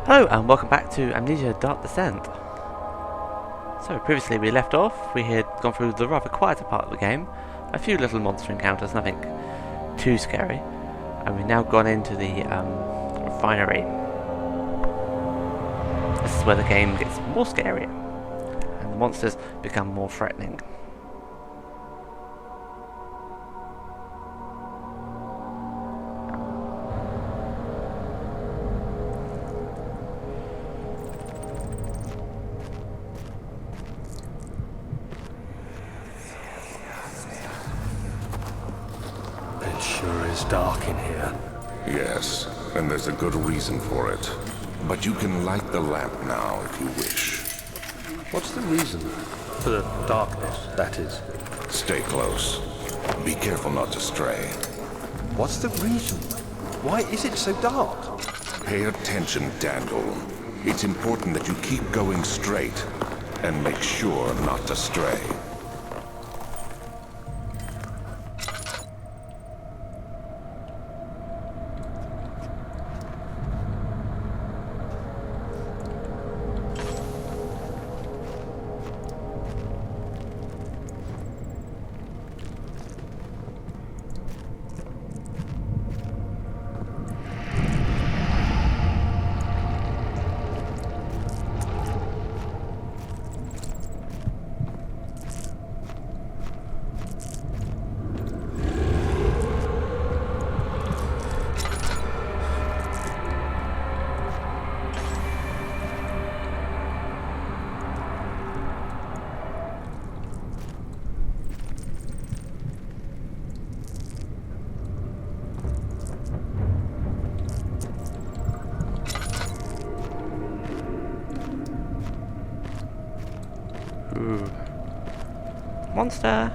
Hello and welcome back to Amnesia The Dark Descent. So previously we left off, we had gone through the rather quieter part of the game, a few little monster encounters, nothing too scary, and we've now gone into the refinery. This is where the game gets more scarier, and the monsters become more threatening. Dark in here. Yes, and there's a good reason for it. But you can light the lamp now if you wish. What's the reason? For the darkness, that is. Stay close. Be careful not to stray. What's the reason? Why is it so dark? Pay attention, Daniel. It's important that you keep going straight and make sure not to stray. Ooh. Monster!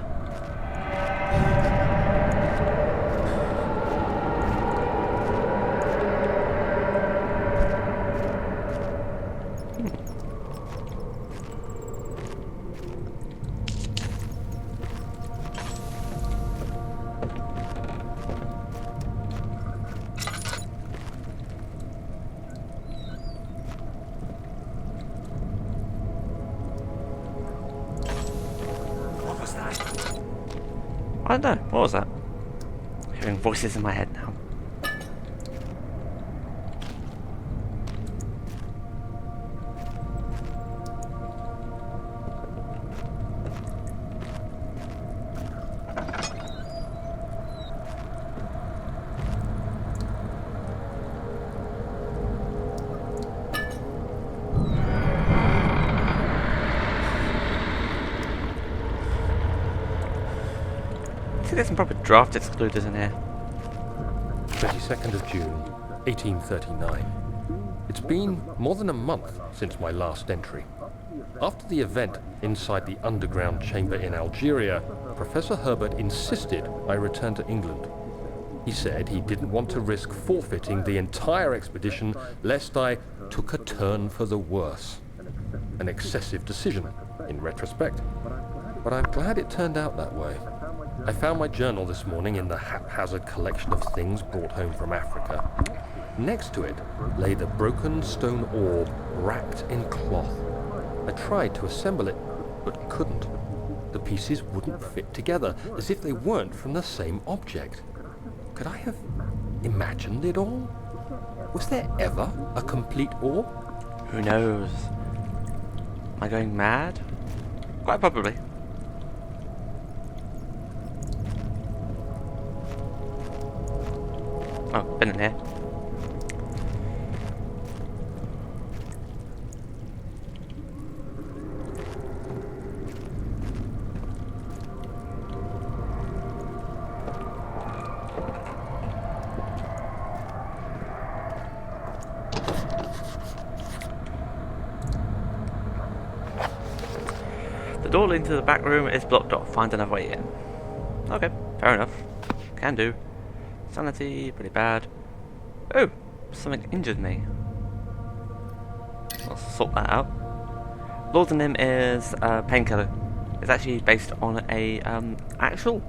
I don't know, what was that? Hearing voices in my head now. There's some proper draft excluders in here. 22nd of June, 1839. It's been more than a month since my last entry. After the event inside the underground chamber in Algeria, Professor Herbert insisted I return to England. He said he didn't want to risk forfeiting the entire expedition lest I took a turn for the worse. An excessive decision, in retrospect. But I'm glad it turned out that way. I found my journal this morning in the haphazard collection of things brought home from Africa. Next to it lay the broken stone orb wrapped in cloth. I tried to assemble it, but couldn't. The pieces wouldn't fit together, as if they weren't from the same object. Could I have imagined it all? Was there ever a complete orb? Who knows? Am I going mad? Quite probably. Oh, been in here. The door into the back room is blocked off. Find another way in. Okay, fair enough. Can do. Sanity, pretty bad. Oh, something injured me. I'll sort that out. Laudanum is a painkiller. It's actually based on a actual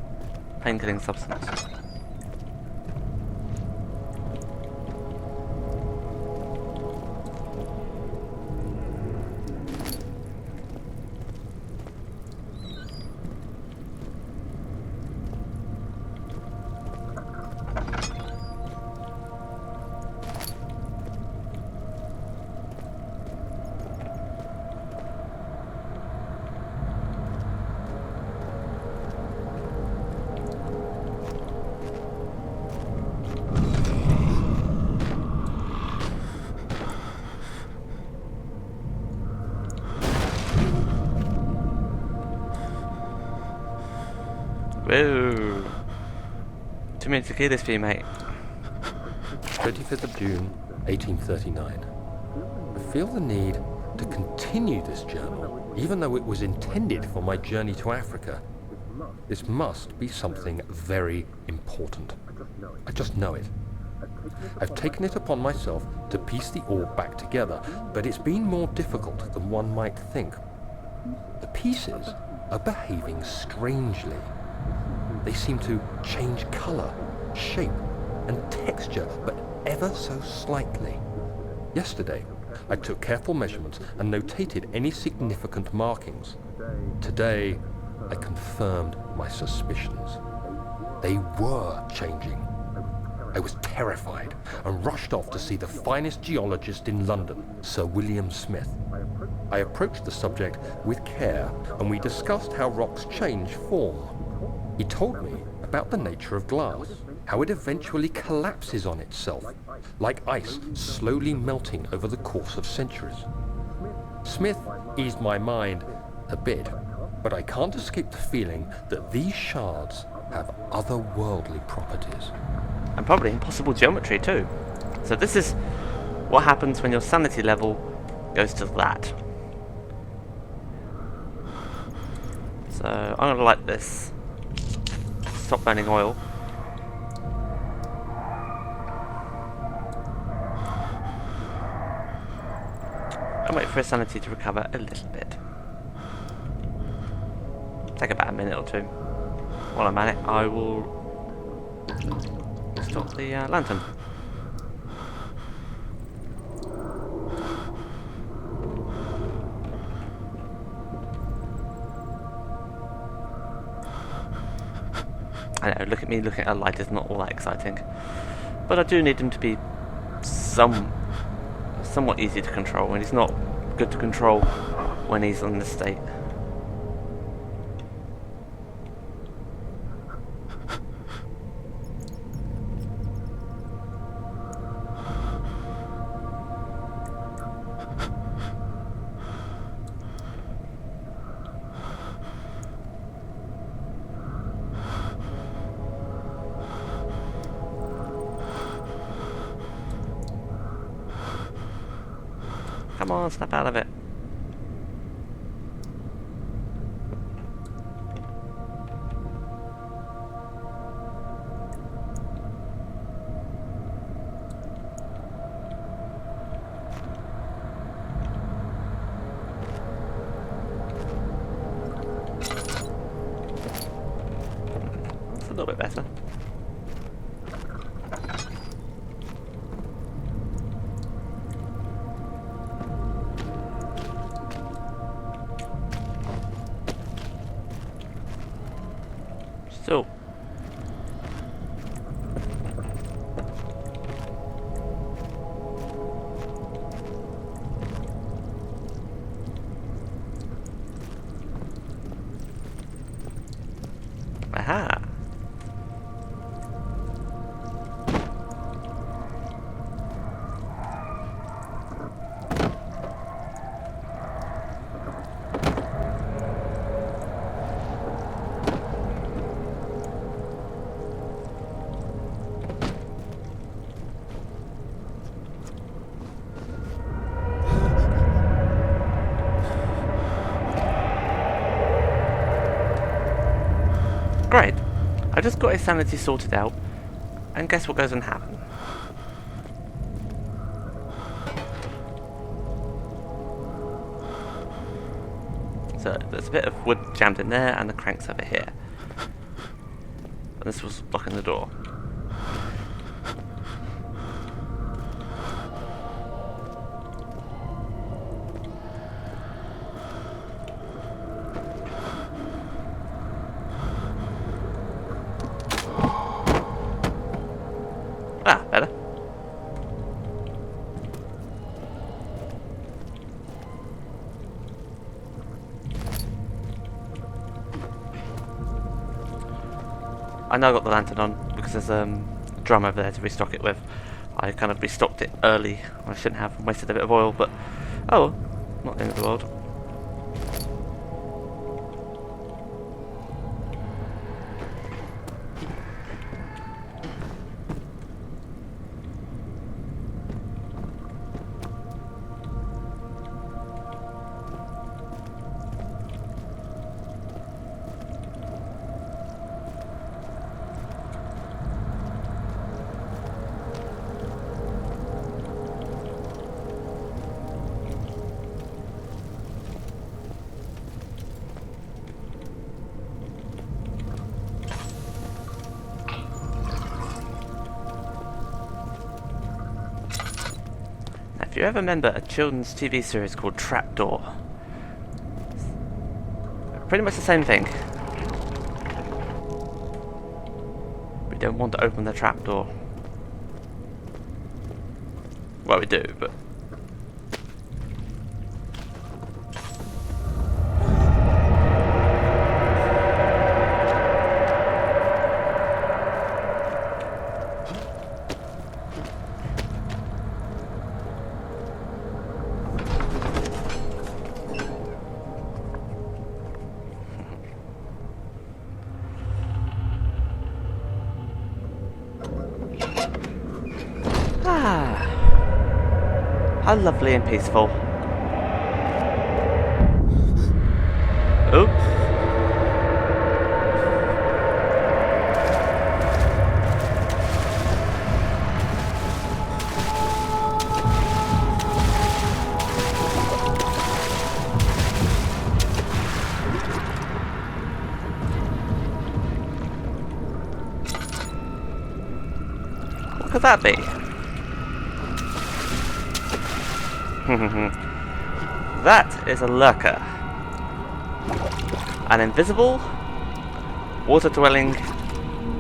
painkilling substance. Whoa. 2 minutes to kill this for you, mate. 25th of June, 1839. I feel the need to continue this journal, even though it was intended for my journey to Africa. This must be something very important. I just know it. I've taken it upon myself to piece the orb back together, but it's been more difficult than one might think. The pieces are behaving strangely. They seem to change colour, shape, and texture, but ever so slightly. Yesterday, I took careful measurements and notated any significant markings. Today, I confirmed my suspicions. They were changing. I was terrified and rushed off to see the finest geologist in London, Sir William Smith. I approached the subject with care and we discussed how rocks change form. He told me about the nature of glass, how it eventually collapses on itself, like ice slowly melting over the course of centuries. Smith eased my mind a bit, but I can't escape the feeling that these shards have otherworldly properties. And probably impossible geometry too. So this is what happens when your sanity level goes to that. So I'm going to light this. Stop burning oil. And wait for his sanity to recover a little bit. Take about a minute or two. While I'm at it, I will stop the lantern. I know, look at me looking at a light is not all that exciting. But I do need him to be somewhat easy to control, and he's not good to control when he's on this state. Come on, snap out of it. It's a little bit better. So aha. Great. I just got his sanity sorted out, and guess what goes to happen? So there's a bit of wood jammed in there, and the crank's over here. And this was blocking the door. Ah, better. I know I got the lantern on because there's a drum over there to restock it with. I kind of restocked it early. I shouldn't have wasted a bit of oil, but oh well, not the end of the world. If you ever remember a children's TV series called Trapdoor, pretty much the same thing. We don't want to open the trapdoor. Well, we do, but... How lovely and peaceful. Oh. What could that be? That is a lurker. An invisible, water-dwelling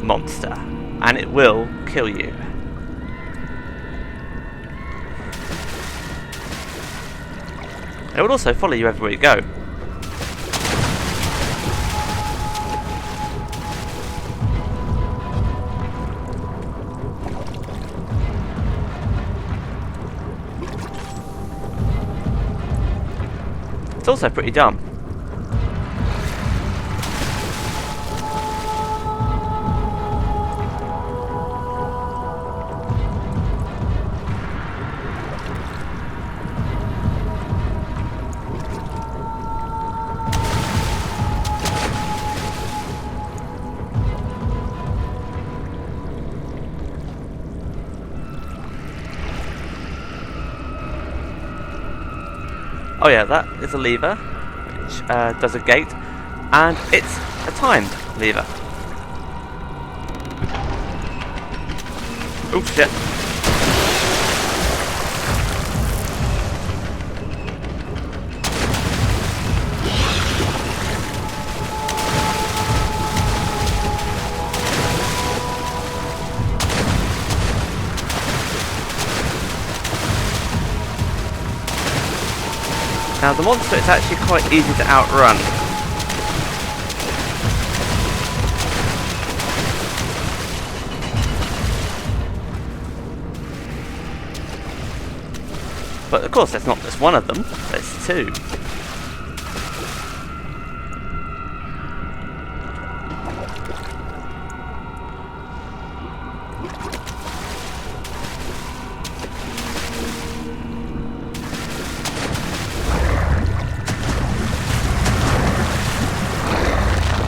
monster. And it will kill you. It will also follow you everywhere you go. It's also pretty dumb. Oh yeah, that is a lever, which does a gate, and it's a timed lever. Oh shit. Now the monster is actually quite easy to outrun. But of course there's not just one of them, there's two.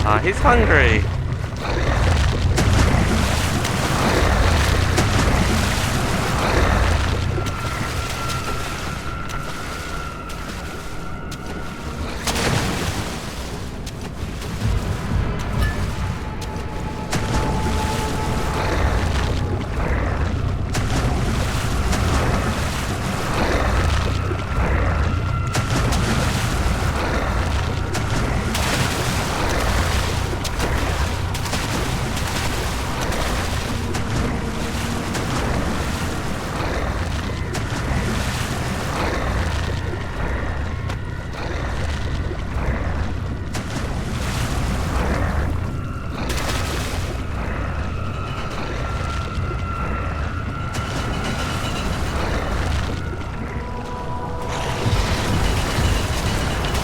Ah, he's hungry.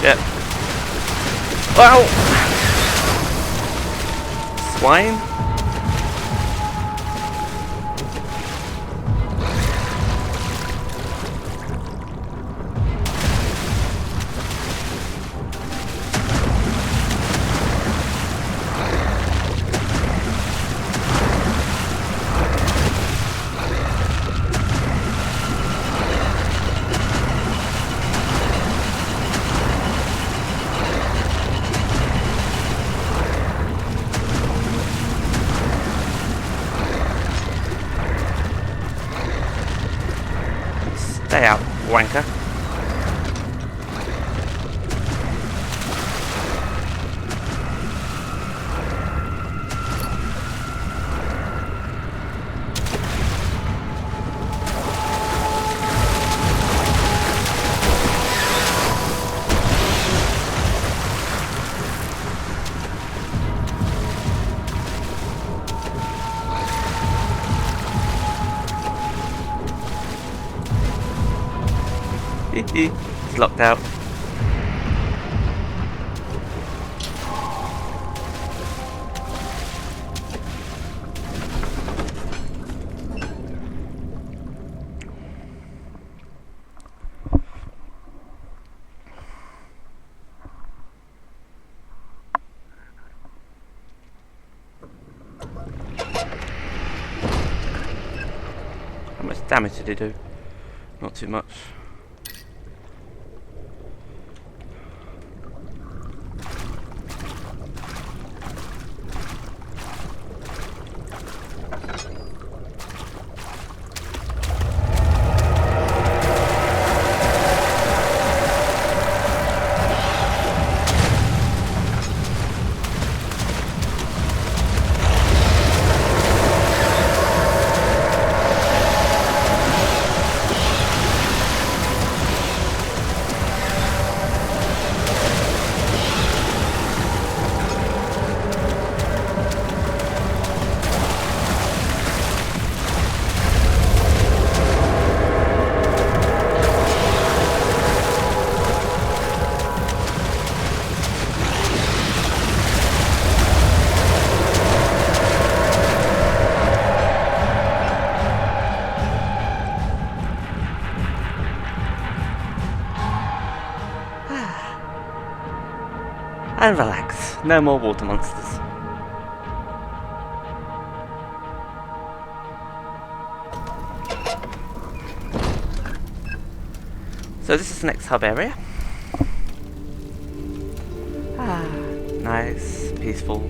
Yep. Wow! Swine? Stay out. wanker. It's locked out. How much damage did he do? Not too much. And relax, no more water monsters. So this is the next hub area. Ah, nice, peaceful.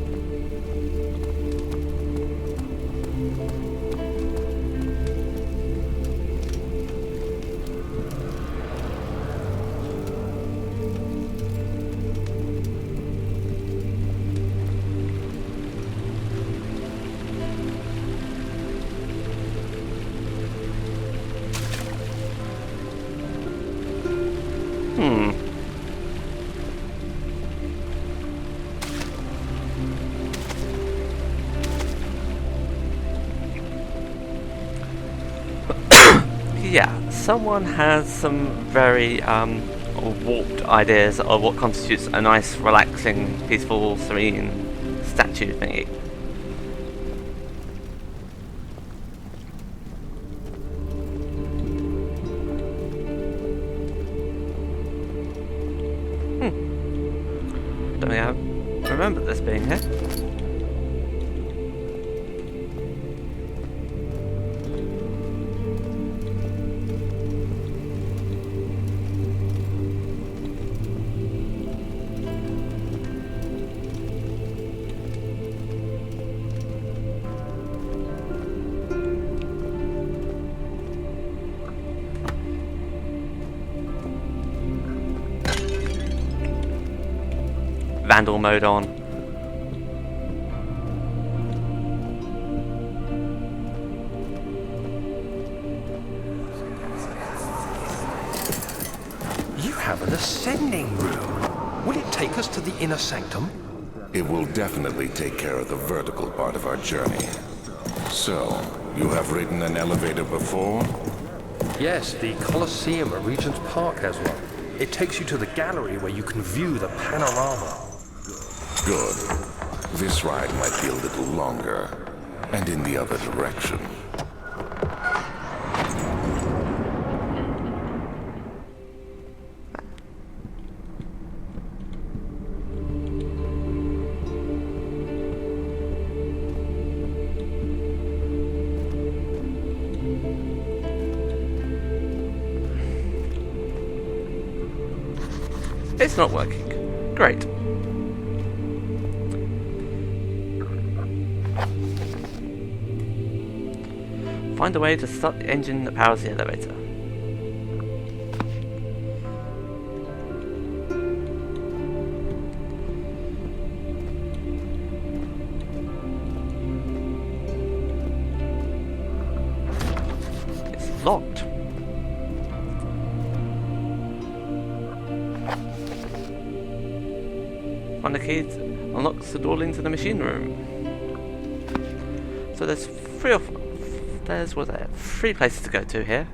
Yeah, someone has some very warped ideas of what constitutes a nice, relaxing, peaceful, serene statue thingy. Don't think I remember this being here. Vandal mode on. You have an ascending room. Will it take us to the inner sanctum? It will definitely take care of the vertical part of our journey. So, you have ridden an elevator before? Yes, the Colosseum at Regent's Park has one. It takes you to the gallery where you can view the panorama. Good. This ride might be a little longer, and in the other direction. It's not working. Great. Find a way to start the engine that powers the elevator. Find the key unlocks the door leading to the machine room. So there's three places to go to here.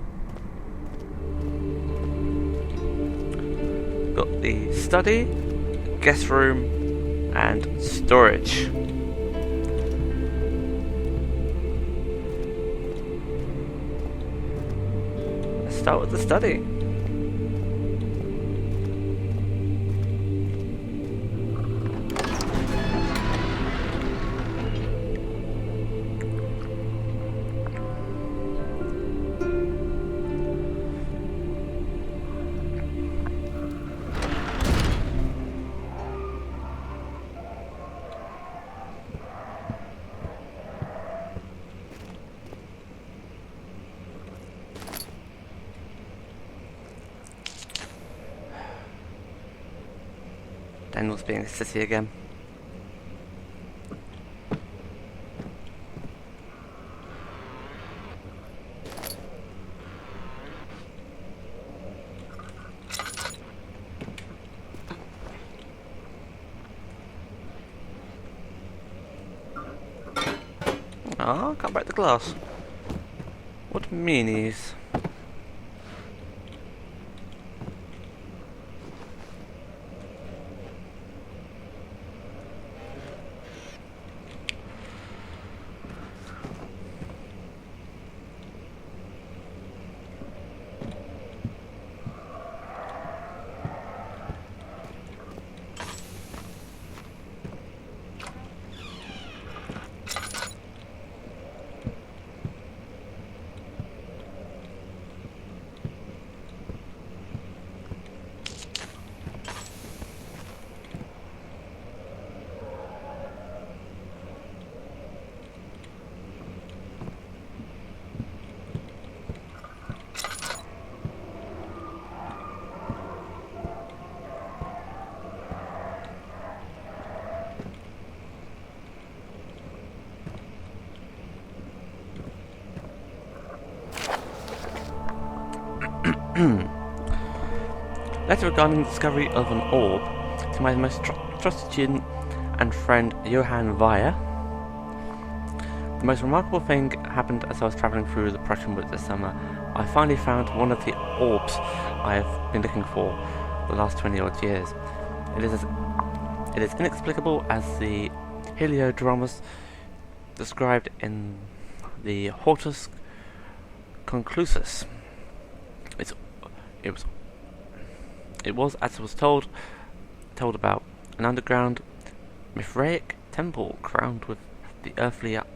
Got the study, guest room, and storage. Let's start with the study. Daniel's being a sissy again. Ah, can't break the glass. What meanies? Letter regarding the discovery of an orb to my most trusted student and friend Johann Weyer. The most remarkable thing happened as I was travelling through the Prussian woods this summer. I finally found one of the orbs I have been looking for the last 20 odd years. It is inexplicable as the Heliodromus described in the Hortus Conclusus. It was, as was told about, an underground Mithraic temple crowned with the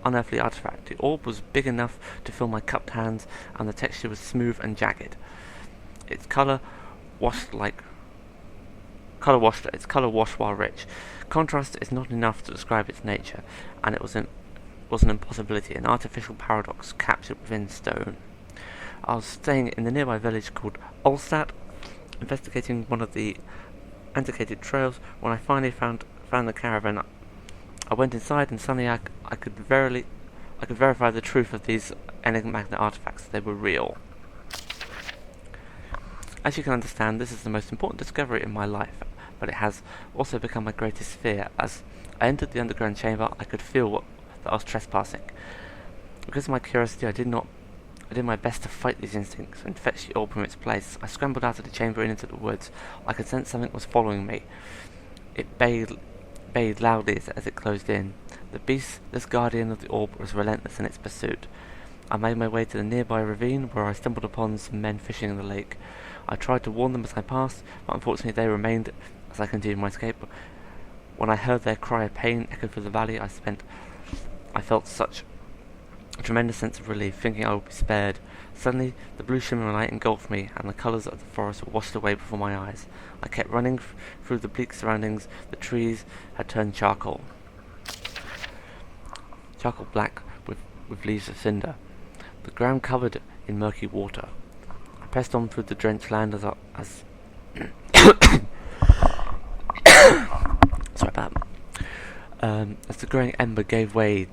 unearthly artifact. The orb was big enough to fill my cupped hands, and the texture was smooth and jagged. Its colour washed while rich. Contrast is not enough to describe its nature, and it was an impossibility, an artificial paradox captured within stone. I was staying in the nearby village called Olstadt, investigating one of the antiquated trails, when I finally found the caravan. I went inside, and suddenly I could verify the truth of these enigmatic artifacts. They were real. As you can understand, this is the most important discovery in my life, but it has also become my greatest fear. As I entered the underground chamber, I could feel that I was trespassing. Because of my curiosity, I did my best to fight these instincts and fetch the orb from its place. I scrambled out of the chamber and into the woods. I could sense something was following me. It bayed loudly as it closed in. The beastless guardian of the orb was relentless in its pursuit. I made my way to the nearby ravine, where I stumbled upon some men fishing in the lake. I tried to warn them as I passed, but unfortunately they remained as I continued my escape. When I heard their cry of pain echo through the valley, I felt such a tremendous sense of relief, thinking I would be spared. Suddenly, the blue shimmering light engulfed me, and the colours of the forest were washed away before my eyes. I kept running through the bleak surroundings. The trees had turned charcoal black with leaves of cinder. The ground covered in murky water. I pressed on through the drenched land as sorry about that. As the growing ember gave way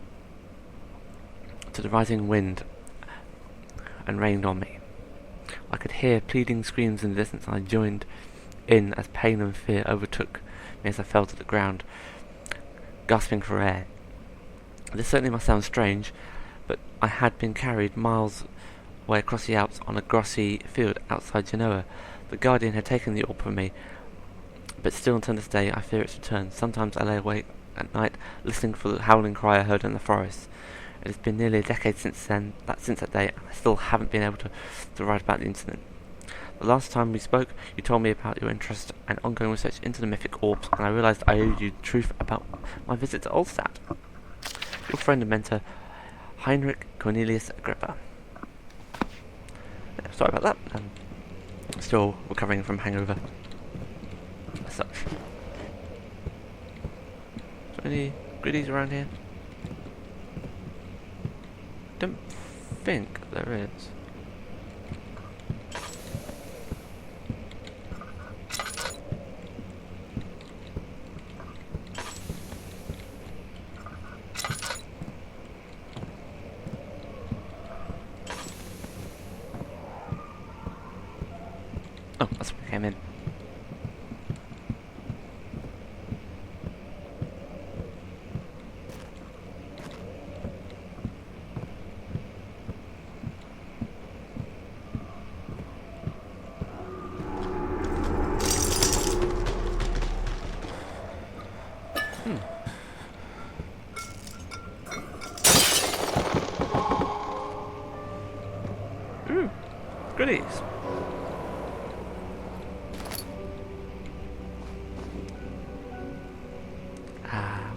to the rising wind and rained on me. I could hear pleading screams in the distance, and I joined in as pain and fear overtook me as I fell to the ground, gasping for air. This certainly must sound strange, but I had been carried miles away across the Alps on a grassy field outside Genoa. The Guardian had taken the orb from me, but still until this day I fear its return. Sometimes I lay awake at night, listening for the howling cry I heard in the forest. It has been nearly a decade since that day, and I still haven't been able to write about the incident. The last time we spoke, you told me about your interest and ongoing research into the mythic orbs, and I realised I owed you the truth about my visit to Olstadt. Your friend and mentor, Heinrich Cornelius Agrippa. Yeah, sorry about that. Still recovering from hangover. As such. Is there any goodies around here? Don't think there is. Oh, that's where we came in. Ooh, goodies.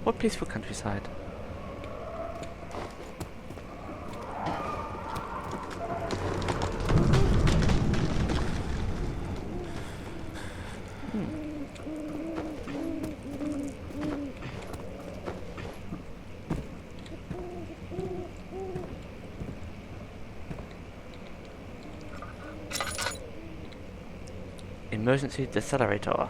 What peaceful countryside. Emergency decelerator.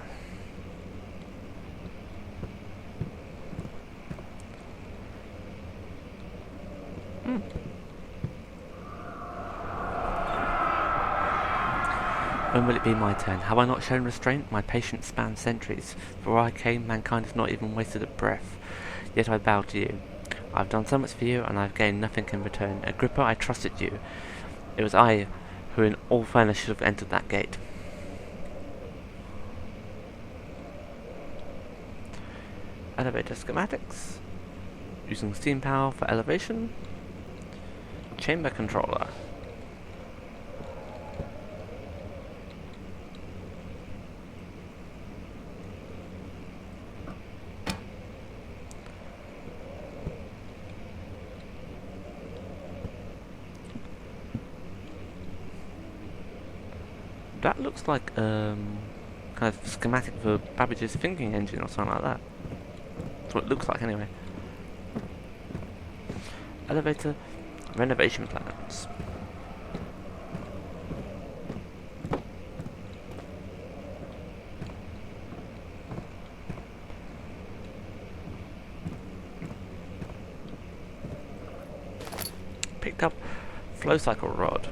When will it be my turn? Have I not shown restraint? My patience spans centuries. Before I came, mankind has not even wasted a breath. Yet I bow to you. I've done so much for you, and I've gained nothing in return. Agrippa, I trusted you. It was I who in all fairness should have entered that gate. Elevator schematics. Using steam power for elevation. Chamber controller. That looks like kind of schematic for Babbage's thinking engine or something like that. That's what it looks like anyway. Elevator renovation plans. Picked up flow cycle rod.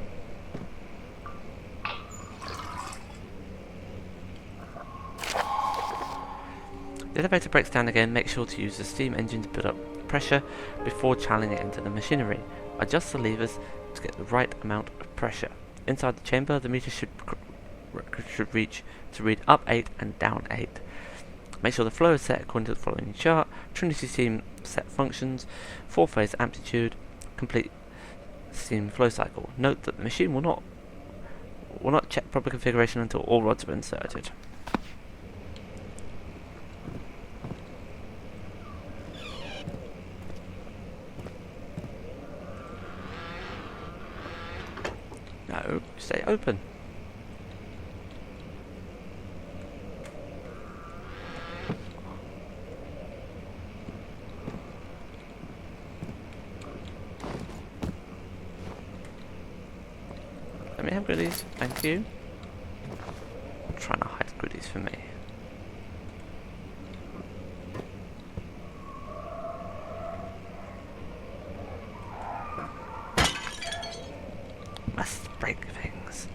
The elevator breaks down again. Make sure to use the steam engine to build up pressure before channeling it into the machinery. Adjust the levers to get the right amount of pressure. Inside the chamber, the meter should reach to read up 8 and down 8. Make sure the flow is set according to the following chart. Trinity steam set functions, 4-phase amplitude, complete steam flow cycle. Note that the machine will not check proper configuration until all rods are inserted. No, stay open. Let me have goodies, thank you. I'm trying to hide goodies for me. Must break things.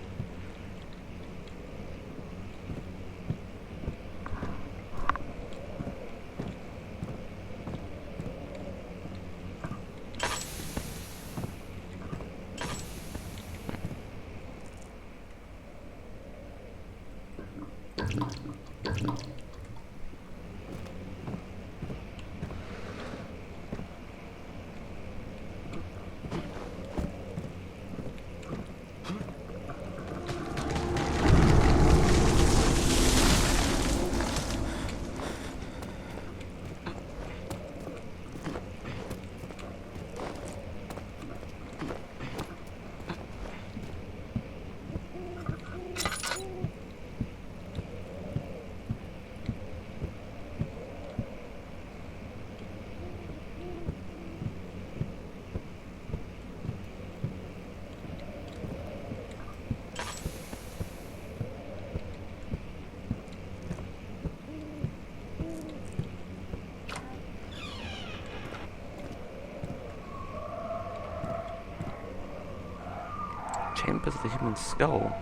Chambers of the human skull.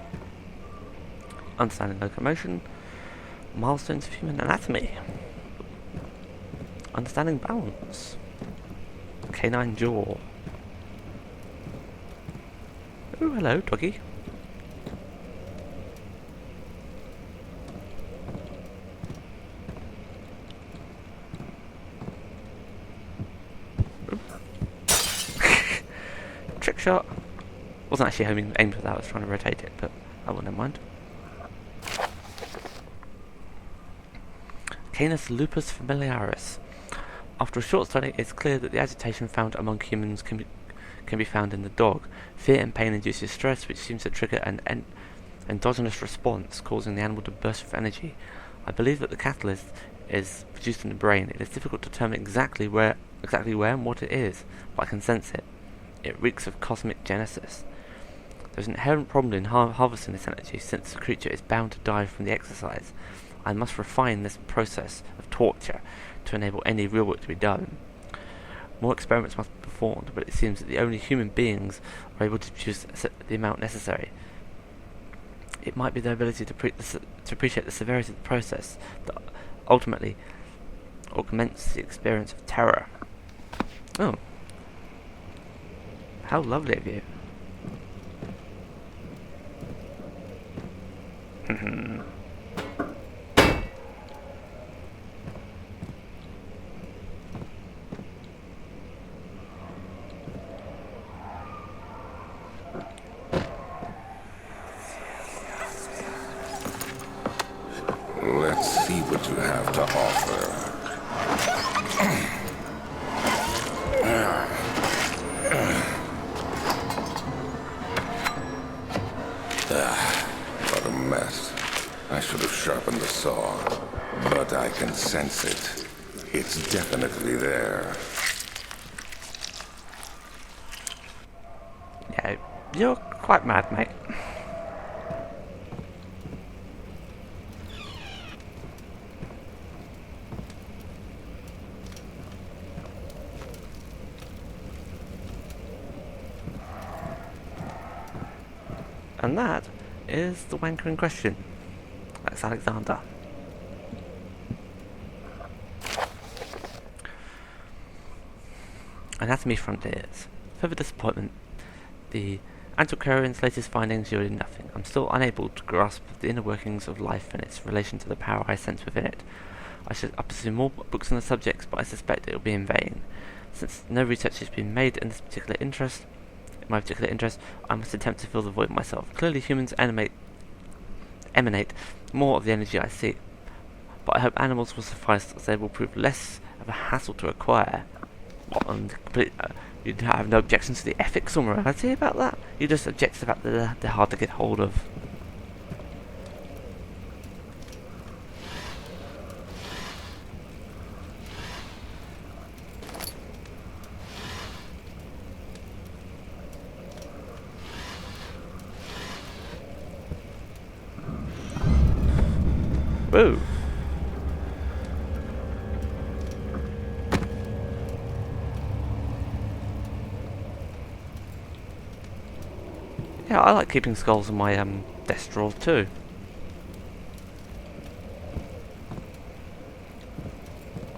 Understanding locomotion. Milestones of human anatomy. Understanding balance. Canine jaw. Oh, hello, doggy. Trick shot. Wasn't actually aimed for that, I was trying to rotate it, but I wouldn't mind. Canis lupus familiaris. After a short study, it's clear that the agitation found among humans can be found in the dog. Fear and pain induces stress, which seems to trigger an endogenous response, causing the animal to burst with energy. I believe that the catalyst is produced in the brain. It is difficult to determine exactly where and what it is, but I can sense it. It reeks of cosmic genesis. There's an inherent problem in harvesting this energy, since the creature is bound to die from the exercise. I must refine this process of torture to enable any real work to be done. More experiments must be performed, but it seems that the only human beings are able to produce the amount necessary. It might be their ability to appreciate the severity of the process that ultimately augments the experience of terror. Oh. How lovely of you. Let's see what you have to offer. What a mess. I should have sharpened the saw, but I can sense it. It's definitely there. Yeah, you're quite mad, mate. And that is the wanker in question. That's Alexander. Anatomy Frontiers. Further disappointment. The antiquarian's latest findings yielded nothing. I'm still unable to grasp the inner workings of life and its relation to the power I sense within it. I should pursue more books on the subjects, but I suspect it will be in vain. Since no research has been made in my particular interest, I must attempt to fill the void myself. Clearly humans emanate more of the energy I seek, but I hope animals will suffice, as they will prove less of a hassle to acquire. You have no objections to the ethics or morality about that? You just object to the fact that they're hard to get hold of. Woo! Yeah, I like keeping skulls in my desk drawer too.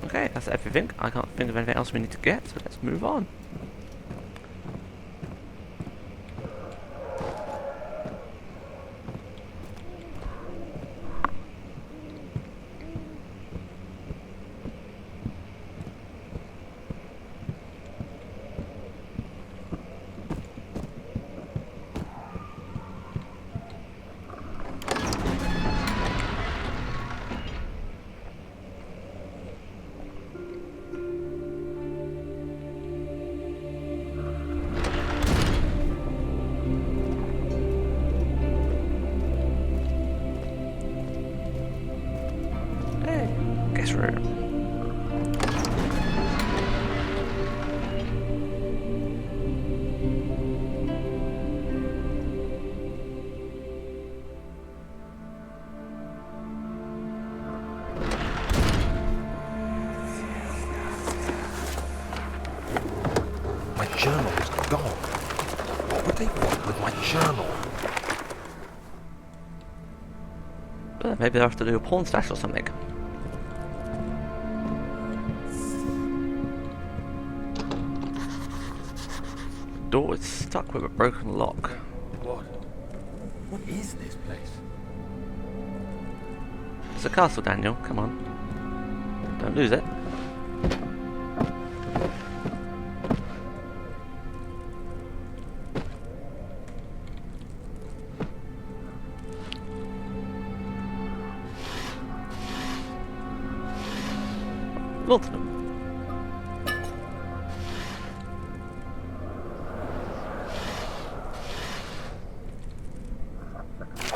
Okay, that's everything. I can't think of anything else we need to get, so let's move on. this room. My journal is gone. What would they want with my journal? Maybe they'll have to do a pawn stash or something. The door is stuck with a broken lock. What is this place? It's a castle, Daniel. Come on. Don't lose it. Laudanum.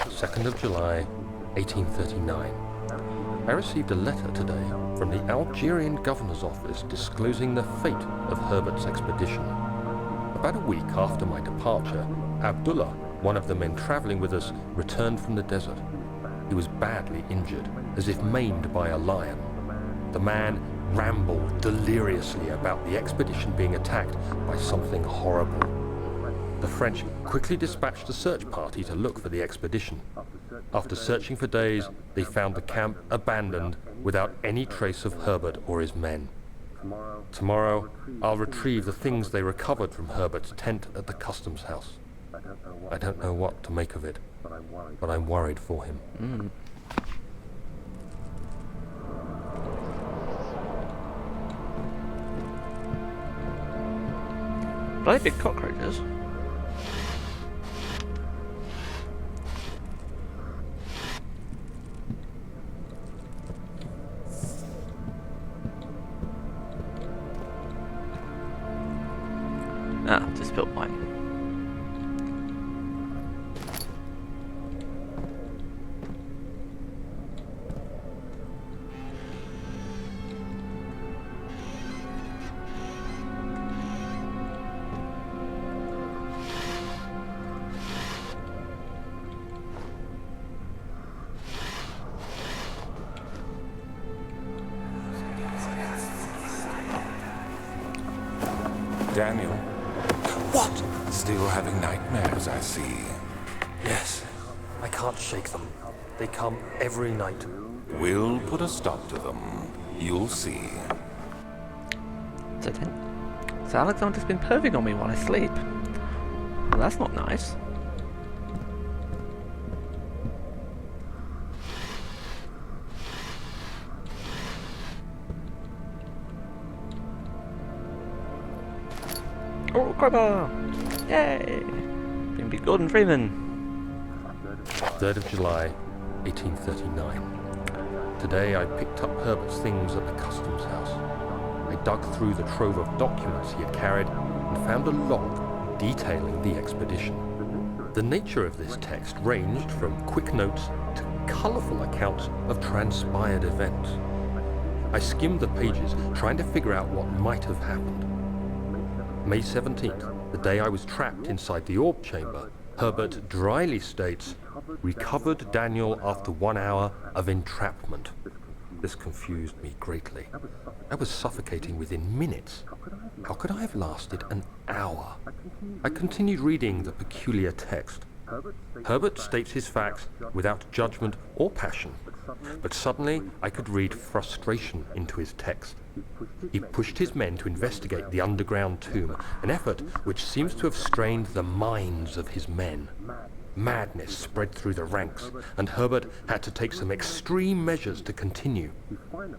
2nd of July, 1839. I received a letter today from the Algerian governor's office disclosing the fate of Herbert's expedition. About a week after my departure, Abdullah, one of the men traveling with us, returned from the desert. He was badly injured, as if maimed by a lion. The man rambled deliriously about the expedition being attacked by something horrible. The French quickly dispatched a search party to look for the expedition. After searching for days, they found the camp abandoned without any trace of Herbert or his men. Tomorrow, I'll retrieve the things they recovered from Herbert's tent at the customs house. I don't know what to make of it, but I'm worried for him. Bloody big cockroaches. Ah, just spilled wine. Daniel. What? Still having nightmares, I see. Yes, I can't shake them. They come every night. We'll put a stop to them. You'll see. So Alexander's been perving on me while I sleep. Well, that's not nice. Oh, crowbar! Yay! Been be Gordon Freeman. 3rd of July, 1839. Today I picked up Herbert's things at the customs house. I dug through the trove of documents he had carried and found a log detailing the expedition. The nature of this text ranged from quick notes to colourful accounts of transpired events. I skimmed the pages, trying to figure out what might have happened. May 17th, the day I was trapped inside the orb chamber, Herbert dryly states, "Recovered Daniel after 1 hour of entrapment." This confused me greatly. I was suffocating within minutes. How could I have lasted an hour? I continued reading the peculiar text. Herbert states his facts without judgment or passion, but suddenly I could read frustration into his text. He pushed his men to investigate the underground tomb, an effort which seems to have strained the minds of his men. Madness spread through the ranks, and Herbert had to take some extreme measures to continue.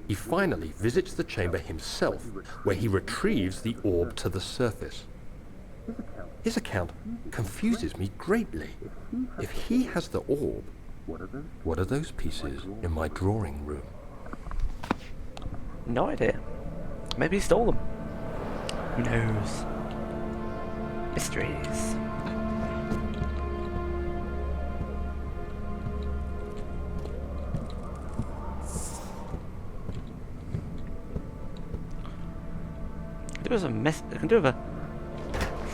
He finally visits the chamber himself, where he retrieves the orb to the surface. His account confuses me greatly. If he has the orb, what are those pieces in my drawing room? No idea. Maybe he stole them. Who knows? Mysteries. do us a mess. It can do with a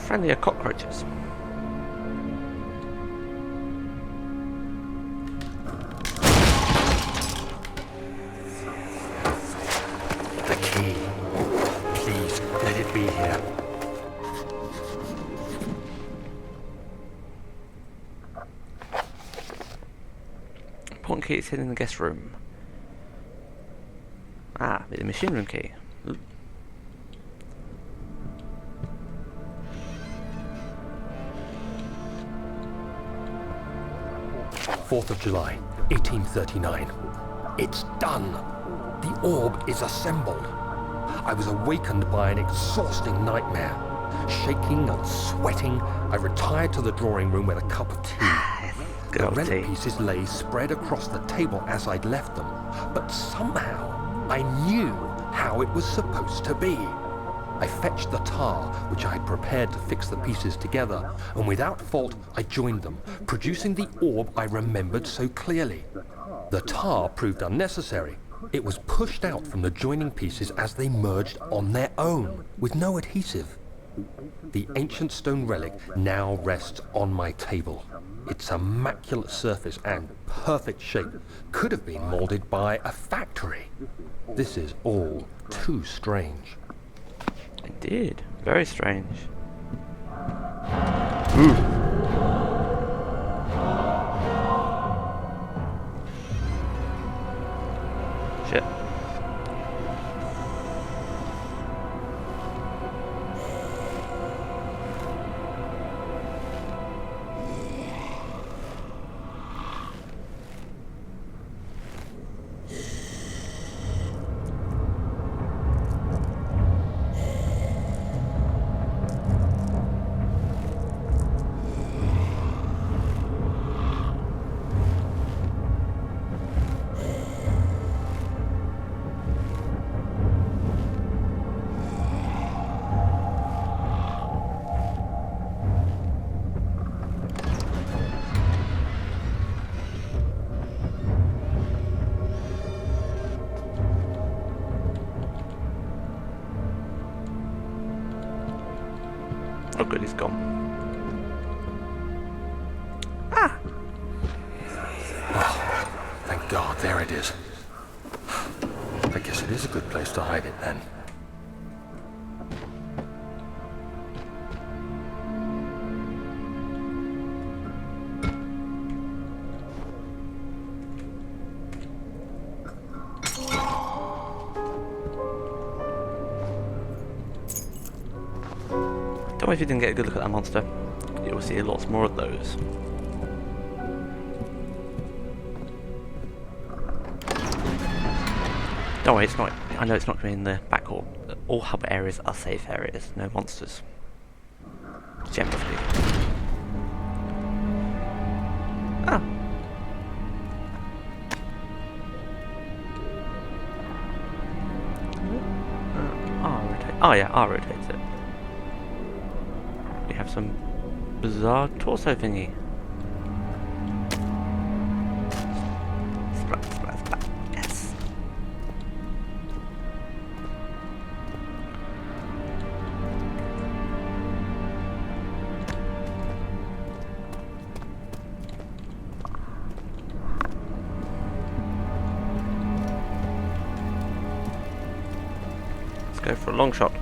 friendlier cockroaches. The key. Please, let it be here. Important key is hidden in the guest room. Ah, the machine room key. Ooh. 4th of July, 1839. It's done. The orb is assembled. I was awakened by an exhausting nightmare. Shaking and sweating, I retired to the drawing room with a cup of tea. Good The old relic tea. pieces lay spread across the table as I'd left them, but somehow I knew how it was supposed to be. I fetched the tar, which I had prepared to fix the pieces together, and without fault I joined them, producing the orb I remembered so clearly. The tar proved unnecessary. It was pushed out from the joining pieces as they merged on their own, with no adhesive. The ancient stone relic now rests on my table. Its immaculate surface and perfect shape could have been molded by a factory. This is all too strange. Indeed. Very strange. Shit. Oh good, he's gone. Ah! Thank God, there it is. I guess it is a good place to hide it then. Don't worry if you didn't get a good look at that monster. You will see lots more of those. Don't worry, it's not. I know it's not going to be in the back hall. All hub areas are safe areas. No monsters. Generally. Ah. Rotate. Oh yeah, R rotates it. We have some bizarre torso thingy. Splat, splat, splat. Yes. Let's go for a long shot.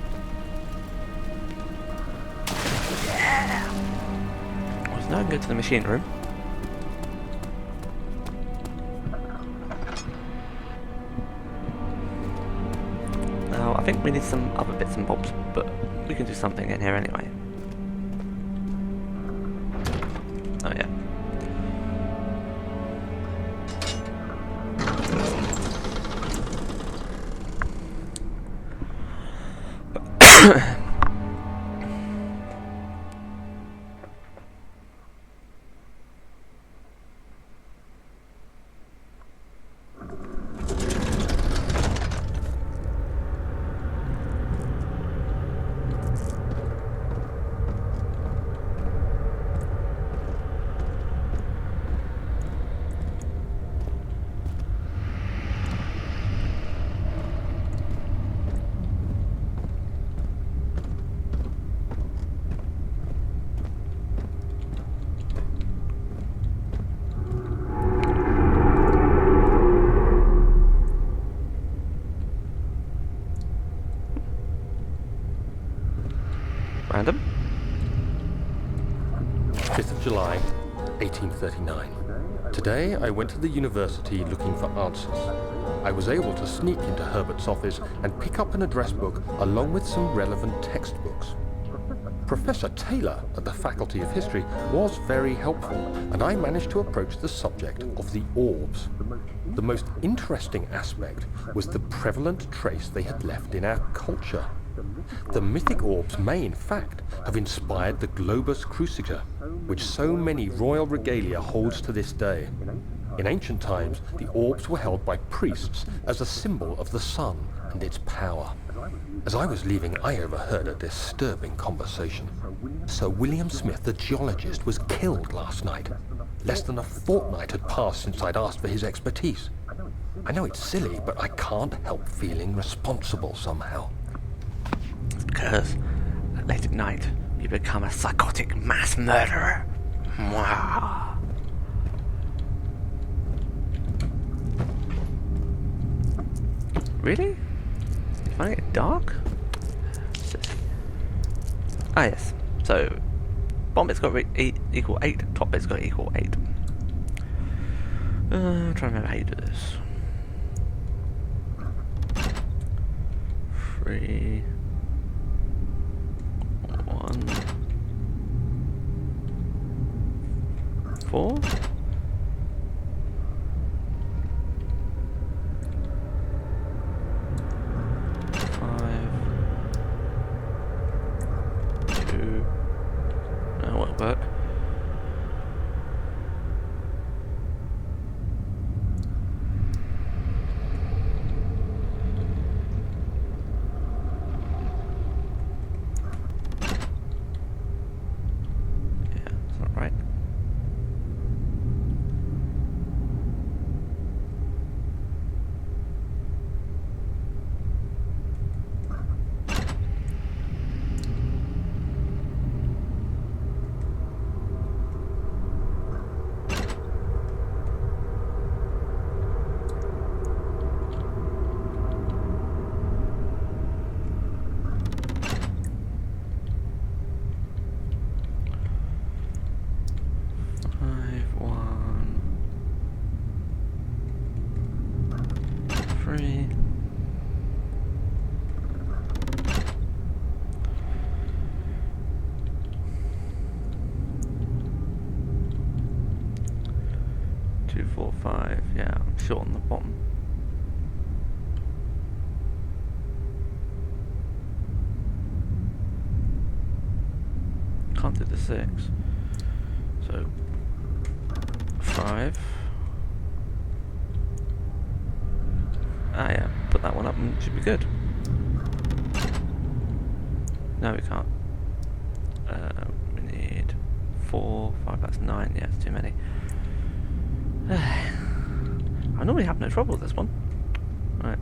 Now I can go to the machine room. Now I think we need some other bits and bobs, but we can do something in here anyway. Oh yeah. Today, I went to the university looking for answers. I was able to sneak into Herbert's office and pick up an address book along with some relevant textbooks. Professor Taylor at the Faculty of History was very helpful, and I managed to approach the subject of the orbs. The most interesting aspect was the prevalent trace they had left in our culture. The mythic orbs may, in fact, have inspired the globus cruciger, which so many royal regalia holds to this day. In ancient times, the orbs were held by priests as a symbol of the sun and its power. As I was leaving, I overheard a disturbing conversation. Sir William Smith, the geologist, was killed last night. Less than a fortnight had passed since I'd asked for his expertise. I know it's silly, but I can't help feeling responsible somehow. Because late at night, you become a psychotic mass murderer. Mwah. Really? You find it dark? Ah, yes. So, bottom bit's got to equal 8, top bit's got to equal 8. I'm trying to remember how you do this. 3, 1, 4. 5, 2. That won't work. Yeah, I'm short on the bottom. Can't do the 6. So 5. Ah yeah, put that one up and it should be good. No, we can't. We need 4, 5, that's 9. Yeah, it's too many. I normally have no trouble with this one. Right.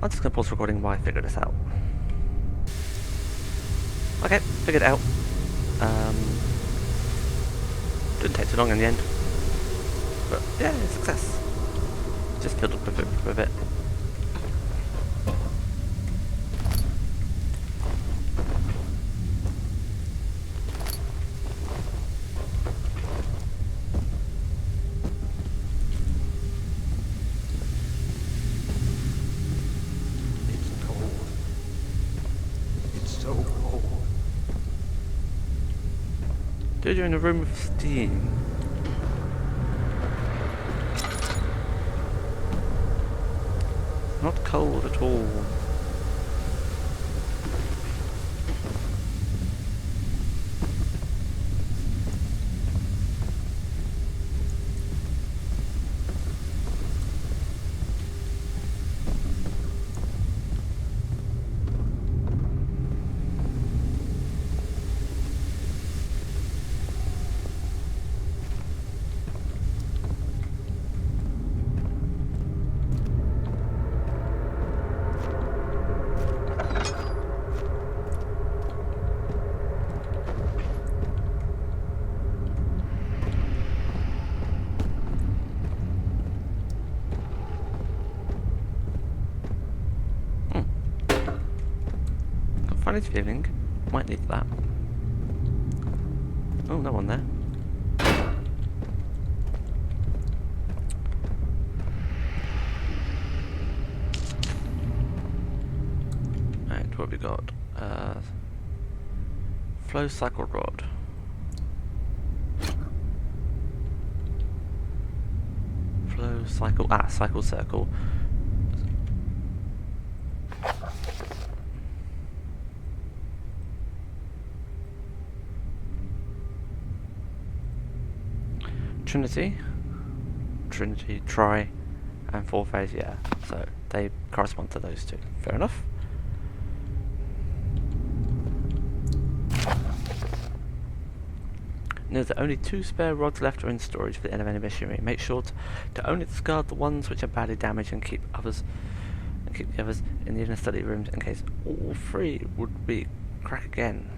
I'm just going to pause recording while I figure this out. Okay, figured it out. Didn't take too long in the end. But yeah, success. Just fiddled with it for a bit. It's cold. It's so cold. Dude, you're in a room with steam. Not cold at all. Funny feeling. Might need that. Oh, no one there. Right, what have we got? Flow cycle rod. Flow cycle. Cycle circle. Trinity, Tri, and four phase, yeah. So they correspond to those two. Fair enough. Note that only 2 spare rods left are in storage for the end of any machinery. Make sure to only discard the ones which are badly damaged and keep the others in the inner study rooms in case all 3 would be crack again.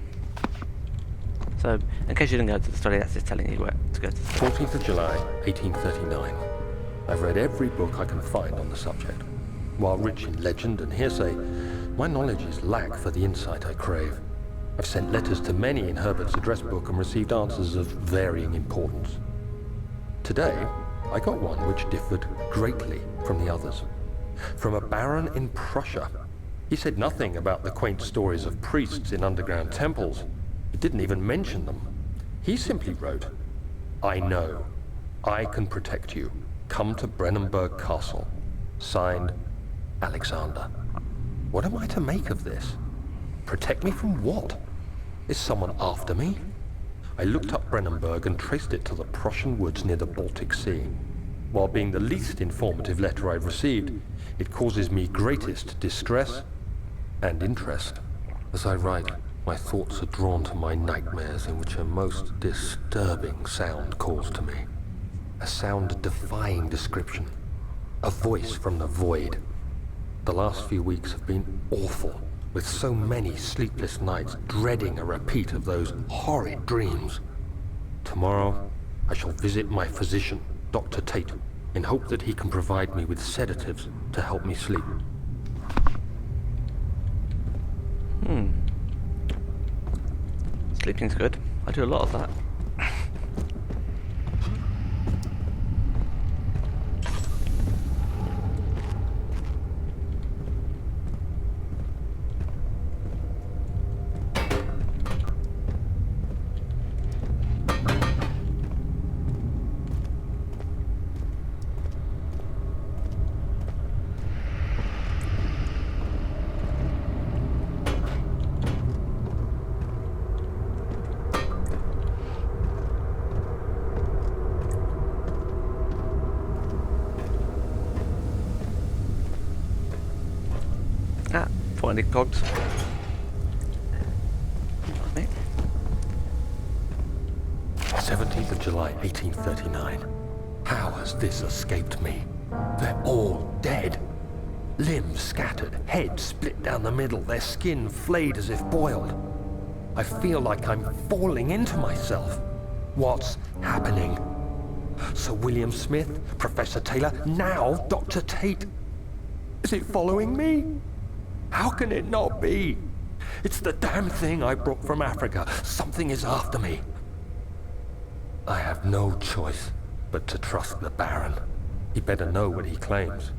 So, in case you didn't go to the study, that's just telling you where to go to the study. 14th of July, 1839. I've read every book I can find on the subject. While rich in legend and hearsay, my knowledge is lack for the insight I crave. I've sent letters to many in Herbert's address book and received answers of varying importance. Today, I got one which differed greatly from the others. From a baron in Prussia. He said nothing about the quaint stories of priests in underground temples. He didn't even mention them. He simply wrote, "I know. I can protect you. Come to Brennenburg Castle. Signed, Alexander." What am I to make of this? Protect me from what? Is someone after me? I looked up Brennenburg and traced it to the Prussian woods near the Baltic Sea. While being the least informative letter I've received, it causes me greatest distress and interest. As I write, my thoughts are drawn to my nightmares in which a most disturbing sound calls to me. A sound defying description. A voice from the void. The last few weeks have been awful, with so many sleepless nights dreading a repeat of those horrid dreams. Tomorrow, I shall visit my physician, Dr. Tate, in hope that he can provide me with sedatives to help me sleep. Sleeping's good. I do a lot of that. Any cogs? Mate. 17th of July, 1839. How has this escaped me? They're all dead. Limbs scattered, heads split down the middle, their skin flayed as if boiled. I feel like I'm falling into myself. What's happening? Sir William Smith, Professor Taylor, now Dr. Tate. Is it following me? How can it not be? It's the damn thing I brought from Africa. Something is after me. I have no choice but to trust the Baron. He better know what he claims.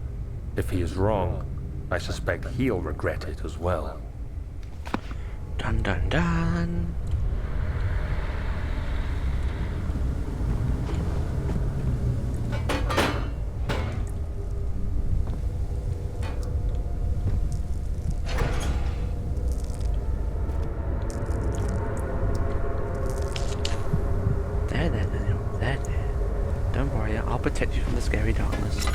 If he is wrong, I suspect he'll regret it as well. Dun dun dun. There, Daniel. There. Don't worry, I'll protect you from the scary darkness.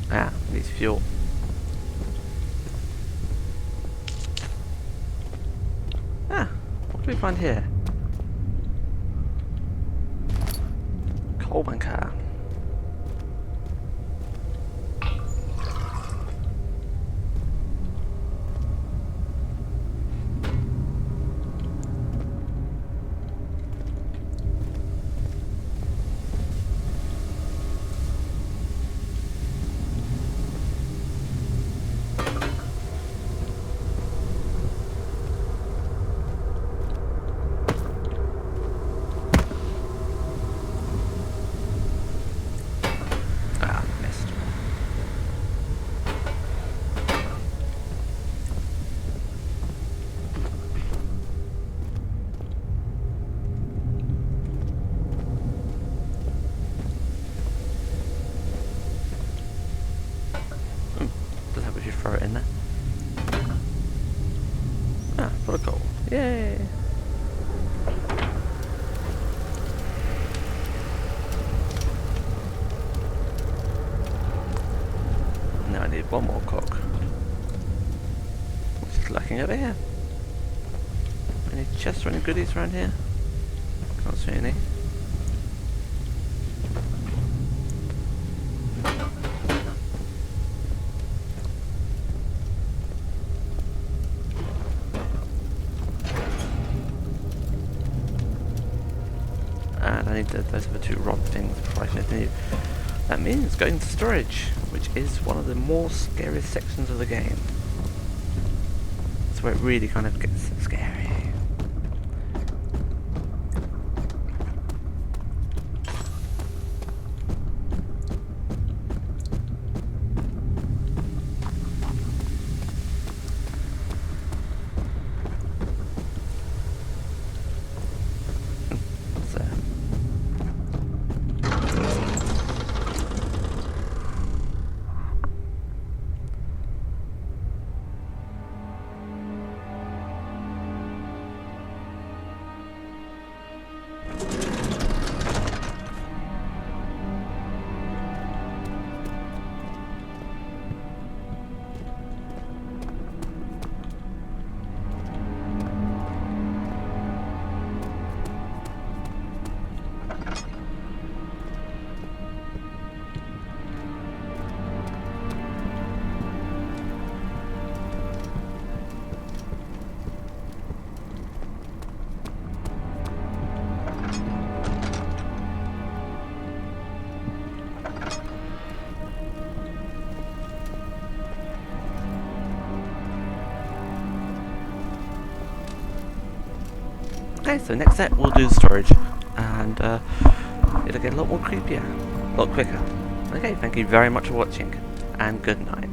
Ah, needs fuel. Ah, what do we find here? Coal bunker. Throw it in there. Ah, full of coal. Yay! Now I need one more cock. What's it lacking over here? Any chests or any goodies around here? Can't see any. And I need those other two rod things before I continue. That means going to storage, which is one of the more scariest sections of the game. That's where it really kind of gets scary. Okay, so next set we'll do storage, and it'll get a lot more creepier, a lot quicker. Okay, thank you very much for watching, and good night.